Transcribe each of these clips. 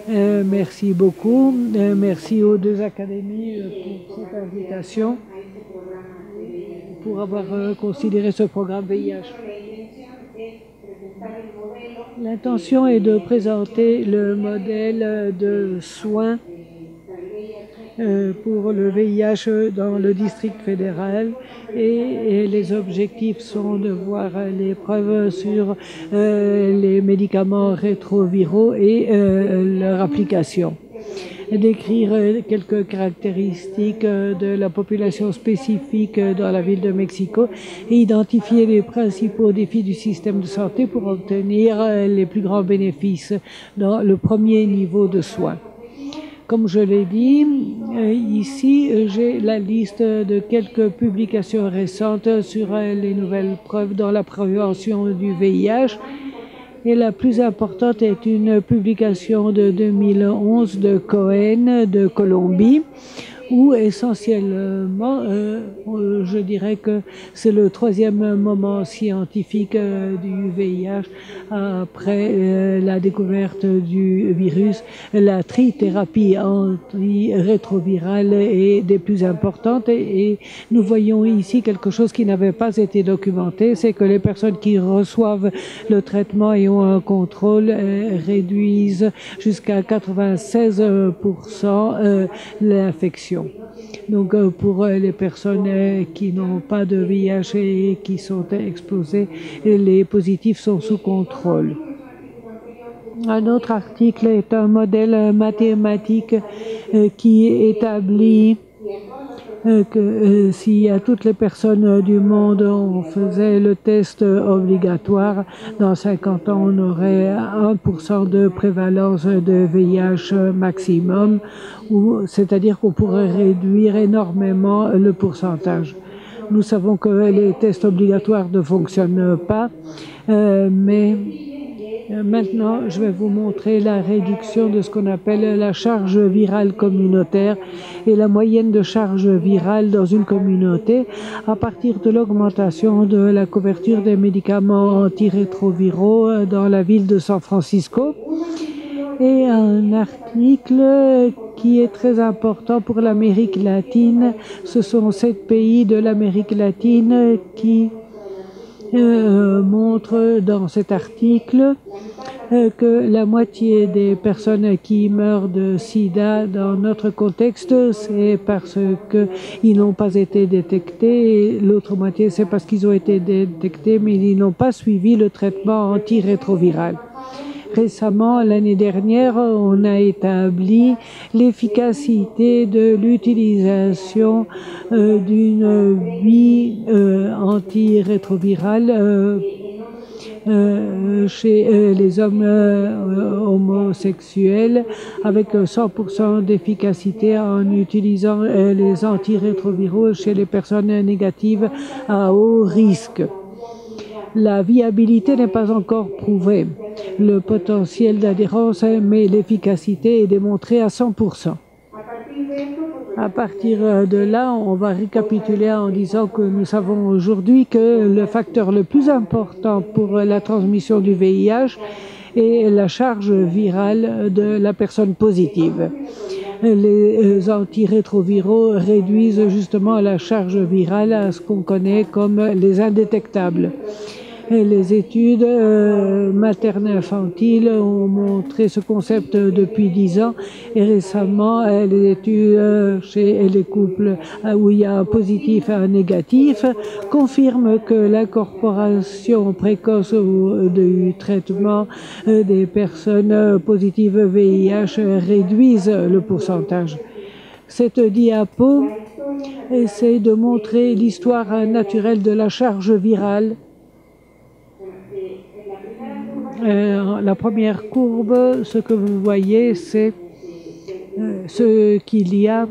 Merci beaucoup. Merci aux deux académies pour cette invitation, pour avoir considéré ce programme VIH. L'intention est de présenter le modèle de soins pour le VIH dans le district fédéral et les objectifs sont de voir les preuves sur les médicaments rétroviraux et leur application. Décrire quelques caractéristiques de la population spécifique dans la ville de Mexico et identifier les principaux défis du système de santé pour obtenir les plus grands bénéfices dans le premier niveau de soins. Comme je l'ai dit, ici, j'ai la liste de quelques publications récentes sur les nouvelles preuves dans la prévention du VIH. Et la plus importante est une publication de 2011 de Cohen de Colombie, où essentiellement, je dirais que c'est le troisième moment scientifique du VIH après la découverte du virus. La trithérapie antirétrovirale est des plus importantes et nous voyons ici quelque chose qui n'avait pas été documenté, c'est que les personnes qui reçoivent le traitement et ont un contrôle réduisent jusqu'à 96% l'infection. Donc pour les personnes qui n'ont pas de VIH et qui sont exposées, les positifs sont sous contrôle. Un autre article est un modèle mathématique qui établit que si à toutes les personnes du monde on faisait le test obligatoire, dans 50 ans on aurait 1% de prévalence de VIH maximum, c'est-à-dire qu'on pourrait réduire énormément le pourcentage. Nous savons que les tests obligatoires ne fonctionnent pas, mais maintenant, je vais vous montrer la réduction de ce qu'on appelle la charge virale communautaire et la moyenne de charge virale dans une communauté à partir de l'augmentation de la couverture des médicaments antirétroviraux dans la ville de San Francisco. Et un article qui est très important pour l'Amérique latine. Ce sont 7 pays de l'Amérique latine qui montre dans cet article que la moitié des personnes qui meurent de sida dans notre contexte, c'est parce qu'ils n'ont pas été détectés, et l'autre moitié, c'est parce qu'ils ont été détectés, mais ils n'ont pas suivi le traitement antirétroviral. Récemment, l'année dernière, on a établi l'efficacité de l'utilisation d'une bille antirétrovirale chez les hommes homosexuels avec 100% d'efficacité en utilisant les antirétroviraux chez les personnes négatives à haut risque. La viabilité n'est pas encore prouvée. Le potentiel d'adhérence, mais l'efficacité est démontrée à 100%. À partir de là, on va récapituler en disant que nous savons aujourd'hui que le facteur le plus important pour la transmission du VIH est la charge virale de la personne positive. Les antirétroviraux réduisent justement la charge virale à ce qu'on connaît comme les indétectables. Les études maternelles-infantiles ont montré ce concept depuis 10 ans et récemment les études chez les couples où il y a un positif et un négatif confirment que l'incorporation précoce du traitement des personnes positives VIH réduisent le pourcentage. Cette diapo essaie de montrer l'histoire naturelle de la charge virale. La première courbe, ce que vous voyez, c'est ce qu'il y a,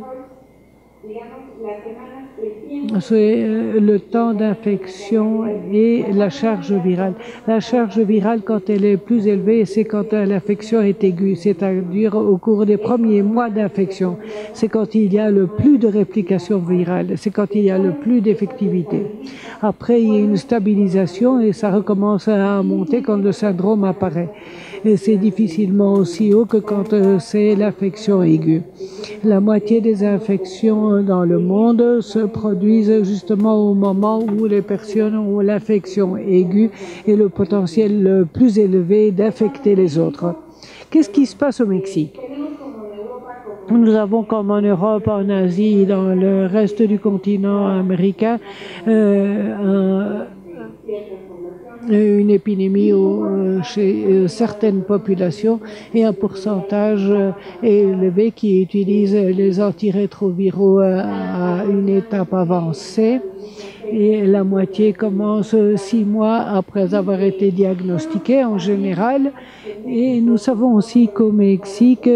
c'est le temps d'infection et la charge virale. La charge virale, quand elle est plus élevée, c'est quand l'infection est aiguë, c'est-à-dire au cours des premiers mois d'infection. C'est quand il y a le plus de réplication virale, c'est quand il y a le plus d'effectivité. Après, il y a une stabilisation et ça recommence à monter quand le syndrome apparaît. et c'est difficilement aussi haut que quand c'est l'affection aiguë. La moitié des infections dans le monde se produisent justement au moment où les personnes ont l'affection aiguë et le potentiel le plus élevé d'infecter les autres. Qu'est-ce qui se passe au Mexique? Nous avons, comme en Europe, en Asie, dans le reste du continent américain, une épidémie chez certaines populations et un pourcentage élevé qui utilise les antirétroviraux à une étape avancée. Et la moitié commence 6 mois après avoir été diagnostiquée en général. Et nous savons aussi qu'au Mexique,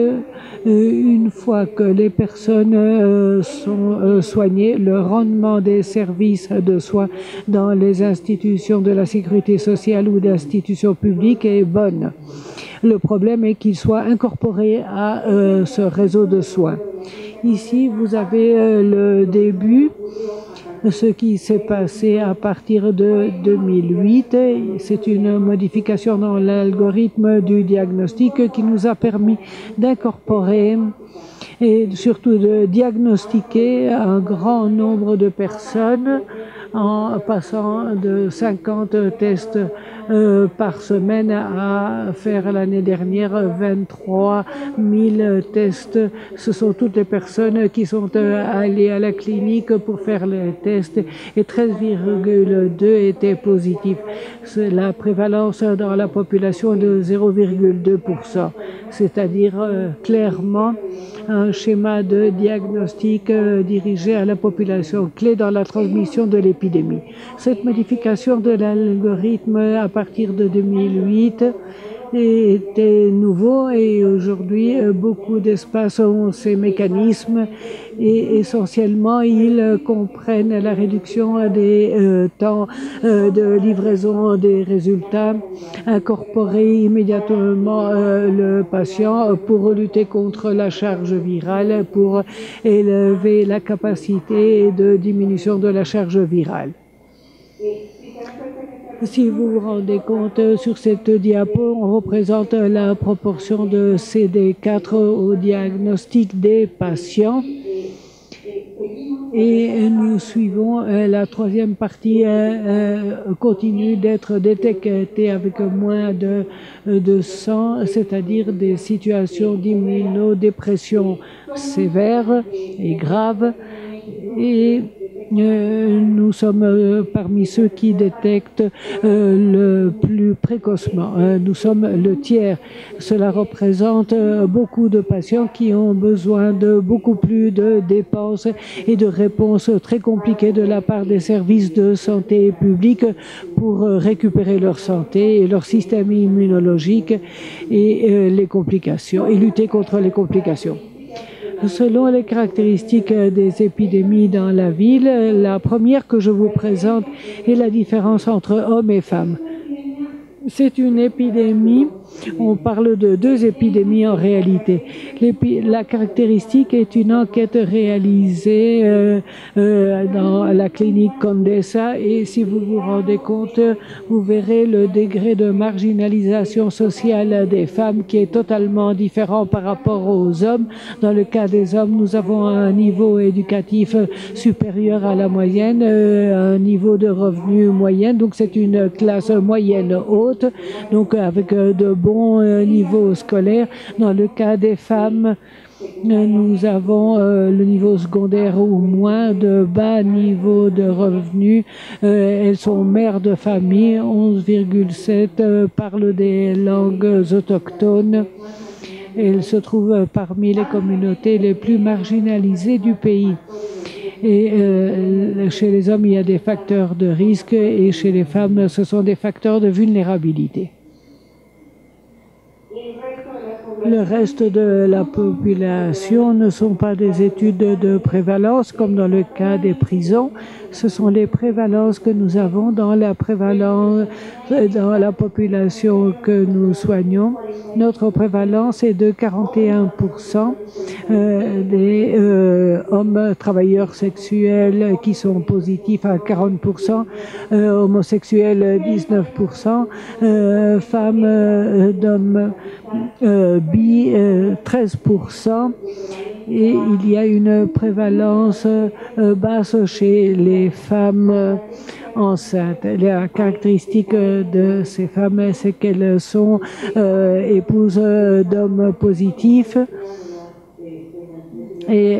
une fois que les personnes sont soignées, le rendement des services de soins dans les institutions de la sécurité sociale ou d'institutions publiques est bonne. Le problème est qu'ils soient incorporés à ce réseau de soins. Ici, vous avez le début. Ce qui s'est passé à partir de 2008, c'est une modification dans l'algorithme du diagnostic qui nous a permis d'incorporer et surtout de diagnostiquer un grand nombre de personnes en passant de 50 tests par semaine à faire l'année dernière 23 000 tests. Ce sont toutes les personnes qui sont allées à la clinique pour faire les tests et 13,2 étaient positifs. La prévalence dans la population est de 0,2%, c'est-à-dire clairement un schéma de diagnostic dirigé à la population clé dans la transmission de l'épidémie. Cette modification de l'algorithme à partir de 2008 était nouveau et aujourd'hui beaucoup d'espaces ont ces mécanismes et essentiellement ils comprennent la réduction des temps de livraison des résultats, incorporer immédiatement le patient pour lutter contre la charge virale, pour élever la capacité de diminution de la charge virale. Si vous vous rendez compte, sur cette diapo, on représente la proportion de CD4 au diagnostic des patients. Et nous suivons la troisième partie continue d'être détectée avec moins de 100, c'est-à-dire des situations d'immunodépression sévères et graves. Et nous sommes parmi ceux qui détectent le plus précocement. Nous sommes le tiers. Cela représente beaucoup de patients qui ont besoin de beaucoup plus de dépenses et de réponses très compliquées de la part des services de santé publique pour récupérer leur santé et leur système immunologique et les complications et lutter contre les complications. Selon les caractéristiques des épidémies dans la ville, la première que je vous présente est la différence entre hommes et femmes. C'est une épidémie, on parle de 2 épidémies en réalité. La caractéristique est une enquête réalisée dans la clinique Condesa et si vous vous rendez compte, vous verrez le degré de marginalisation sociale des femmes qui est totalement différent par rapport aux hommes. Dans le cas des hommes, nous avons un niveau éducatif supérieur à la moyenne, un niveau de revenu moyen, donc c'est une classe moyenne haute. Donc avec de bons niveaux scolaires. Dans le cas des femmes, nous avons le niveau secondaire ou moins de bas niveau de revenus. Elles sont mères de famille, 11,7 parlent des langues autochtones. Elles se trouvent parmi les communautés les plus marginalisées du pays. Et chez les hommes, il y a des facteurs de risque et chez les femmes, ce sont des facteurs de vulnérabilité. Le reste de la population ne sont pas des études de prévalence comme dans le cas des prisons. Ce sont les prévalences que nous avons dans la population que nous soignons. Notre prévalence est de 41% des hommes travailleurs sexuels qui sont positifs à 40%, homosexuels 19%, femmes d'hommes bi 13%, et il y a une prévalence basse chez les femmes enceintes. La caractéristique de ces femmes, c'est qu'elles sont épouses d'hommes positifs et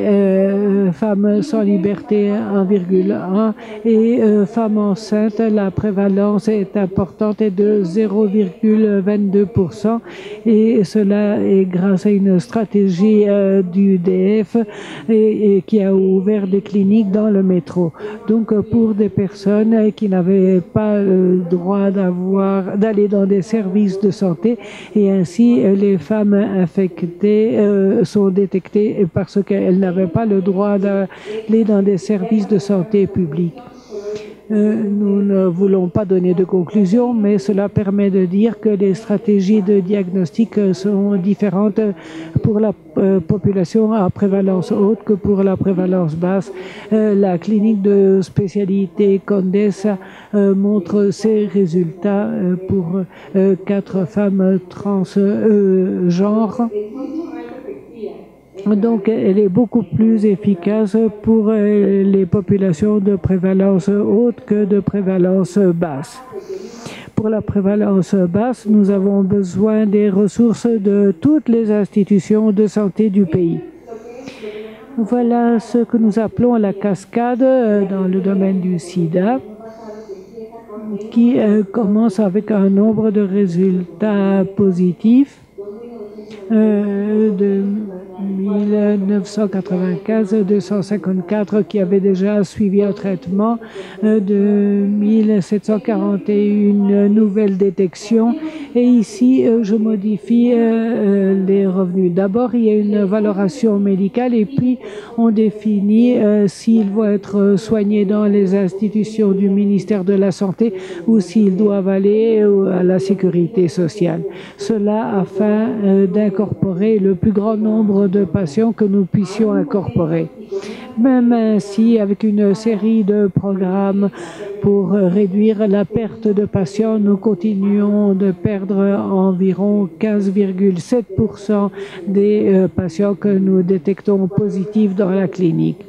femmes sans liberté 1,1 et femmes enceintes, la prévalence est importante et de 0,22%, et cela est grâce à une stratégie du DF et qui a ouvert des cliniques dans le métro. Donc pour des personnes qui n'avaient pas le droit d'aller dans des services de santé, et ainsi les femmes infectées sont détectées parce qu'elles n'avaient pas le droit d'aller dans des services de santé publics. Nous ne voulons pas donner de conclusion, mais cela permet de dire que les stratégies de diagnostic sont différentes pour la population à prévalence haute que pour la prévalence basse. La clinique de spécialité Condesa montre ses résultats pour 4 femmes transgenres. Donc, elle est beaucoup plus efficace pour les populations de prévalence haute que de prévalence basse. Pour la prévalence basse, nous avons besoin des ressources de toutes les institutions de santé du pays. Voilà ce que nous appelons la cascade dans le domaine du sida, qui commence avec un nombre de résultats positifs de 1995, 254 qui avaient déjà suivi un traitement, de 1741 nouvelles détections. Et ici, je modifie les revenus. D'abord, il y a une valoration médicale et puis on définit s'ils vont être soignés dans les institutions du ministère de la Santé ou s'ils doivent aller à la sécurité sociale. Cela afin d'incorporer le plus grand nombre de patients que nous puissions incorporer. Même ainsi, avec une série de programmes pour réduire la perte de patients, nous continuons de perdre environ 15,7% des patients que nous détectons positifs dans la clinique.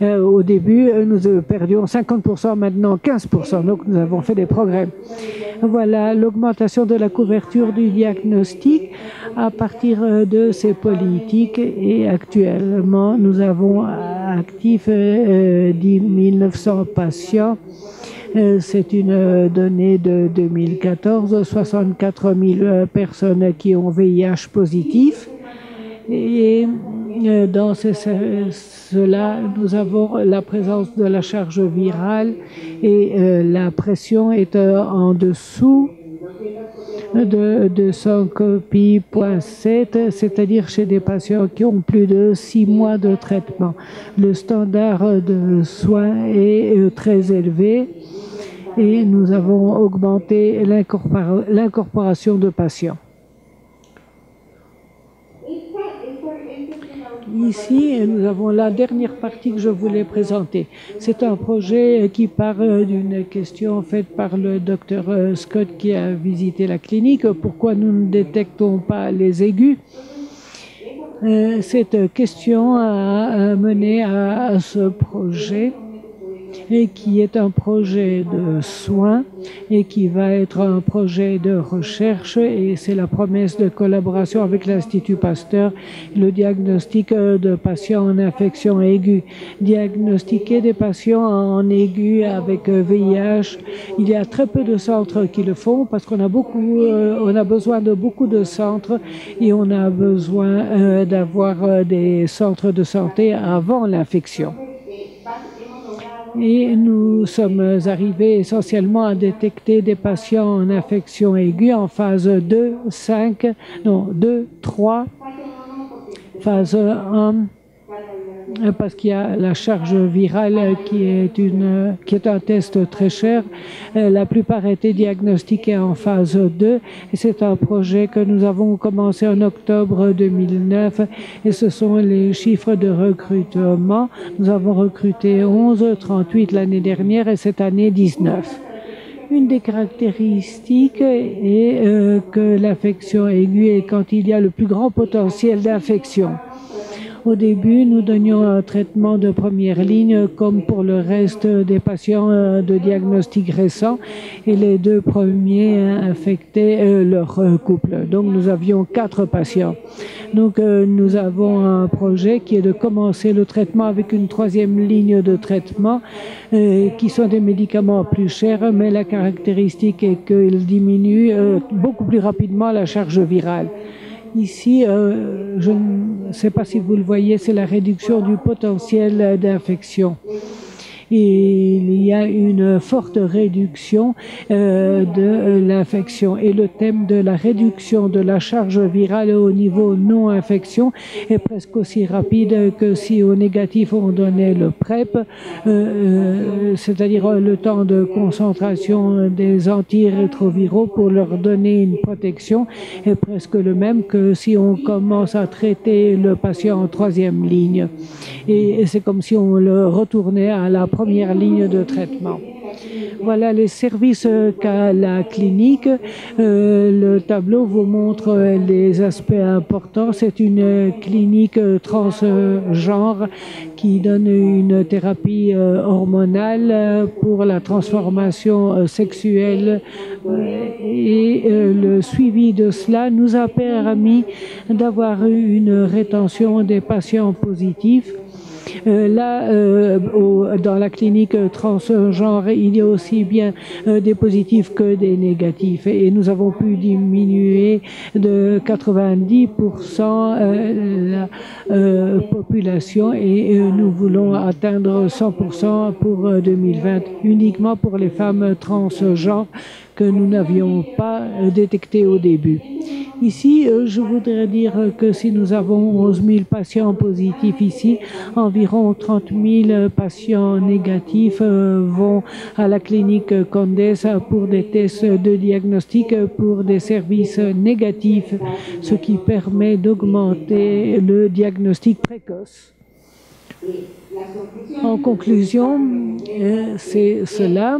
Au début, nous perdions 50%, maintenant 15%, donc nous avons fait des progrès. Voilà l'augmentation de la couverture du diagnostic à partir de ces politiques, et actuellement nous avons actifs 10 900 patients. C'est une donnée de 2014, 64 000 personnes qui ont VIH positif. Et dans cela, nous avons la présence de la charge virale et la pression est en dessous de 200 copies,7, c'est-à-dire chez des patients qui ont plus de 6 mois de traitement. Le standard de soins est très élevé et nous avons augmenté l'incorporation de patients. Ici, nous avons la dernière partie que je voulais présenter. C'est un projet qui part d'une question faite par le docteur Scott qui a visité la clinique. Pourquoi nous ne détectons pas les aigus? Cette question a mené à ce projet, et qui est un projet de soins et qui va être un projet de recherche, et c'est la promesse de collaboration avec l'Institut Pasteur, le diagnostic de patients en infection aiguë. Diagnostiquer des patients en aigu avec VIH, il y a très peu de centres qui le font parce qu'on a besoin de beaucoup de centres et on a besoin d'avoir des centres de santé avant l'infection. Et nous sommes arrivés essentiellement à détecter des patients en infection aiguë en phase 2, 5, non, 2, 3, phase 1, parce qu'il y a la charge virale qui est un test très cher. La plupart étaient diagnostiqués en phase 2 et c'est un projet que nous avons commencé en octobre 2009 et ce sont les chiffres de recrutement. Nous avons recruté 11, 38 l'année dernière et cette année 19. Une des caractéristiques est que l'infection aiguë est quand il y a le plus grand potentiel d'infection. Au début, nous donnions un traitement de première ligne comme pour le reste des patients de diagnostic récent et les 2 premiers infectaient leur couple. Donc nous avions 4 patients. Donc nous avons un projet qui est de commencer le traitement avec une 3e ligne de traitement qui sont des médicaments plus chers, mais la caractéristique est qu'ils diminuent beaucoup plus rapidement la charge virale. Ici, je ne sais pas si vous le voyez, c'est la réduction du potentiel d'infection. Et il y a une forte réduction de l'infection. Et le thème de la réduction de la charge virale au niveau non-infection est presque aussi rapide que si au négatif on donnait le PrEP, c'est-à-dire le temps de concentration des antirétroviraux pour leur donner une protection est presque le même que si on commence à traiter le patient en 3e ligne. Et c'est comme si on le retournait à la première ligne de traitement. Voilà les services qu'a la clinique. Le tableau vous montre les aspects importants. C'est une clinique transgenre qui donne une thérapie hormonale pour la transformation sexuelle et le suivi de cela nous a permis d'avoir une rétention des patients positifs. Dans la clinique transgenre, il y a aussi bien des positifs que des négatifs et nous avons pu diminuer de 90% la population et nous voulons atteindre 100% pour 2020 uniquement pour les femmes transgenres que nous n'avions pas détectées au début. Ici, je voudrais dire que si nous avons 11 000 patients positifs ici, environ 30 000 patients négatifs vont à la clinique Condesa pour des tests de diagnostic pour des services négatifs, ce qui permet d'augmenter le diagnostic précoce. En conclusion, c'est cela.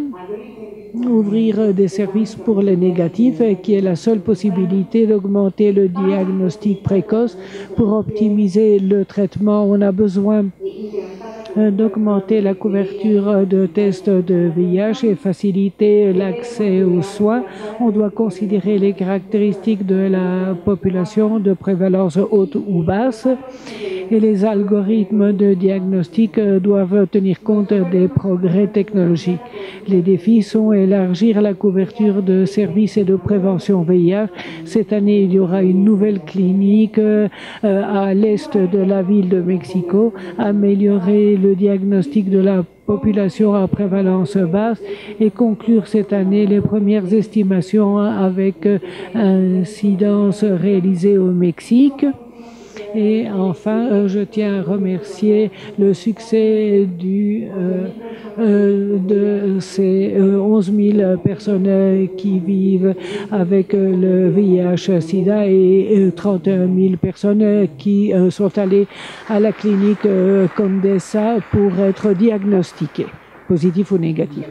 Ouvrir des services pour les négatifs qui est la seule possibilité d'augmenter le diagnostic précoce. Pour optimiser le traitement, on a besoin d'augmenter la couverture de tests de VIH et faciliter l'accès aux soins. On doit considérer les caractéristiques de la population de prévalence haute ou basse et les algorithmes de diagnostic doivent tenir compte des progrès technologiques. Les défis sont élargir la couverture de services et de prévention VIH. Cette année, il y aura une nouvelle clinique à l'est de la ville de Mexico, améliorer le diagnostic de la population à prévalence basse et conclure cette année les premières estimations avec incidence réalisée au Mexique. Et enfin, je tiens à remercier le succès de ces 11 000 personnes qui vivent avec le VIH-Sida et 31 000 personnes qui sont allées à la clinique Condesa pour être diagnostiquées, positif ou négatif.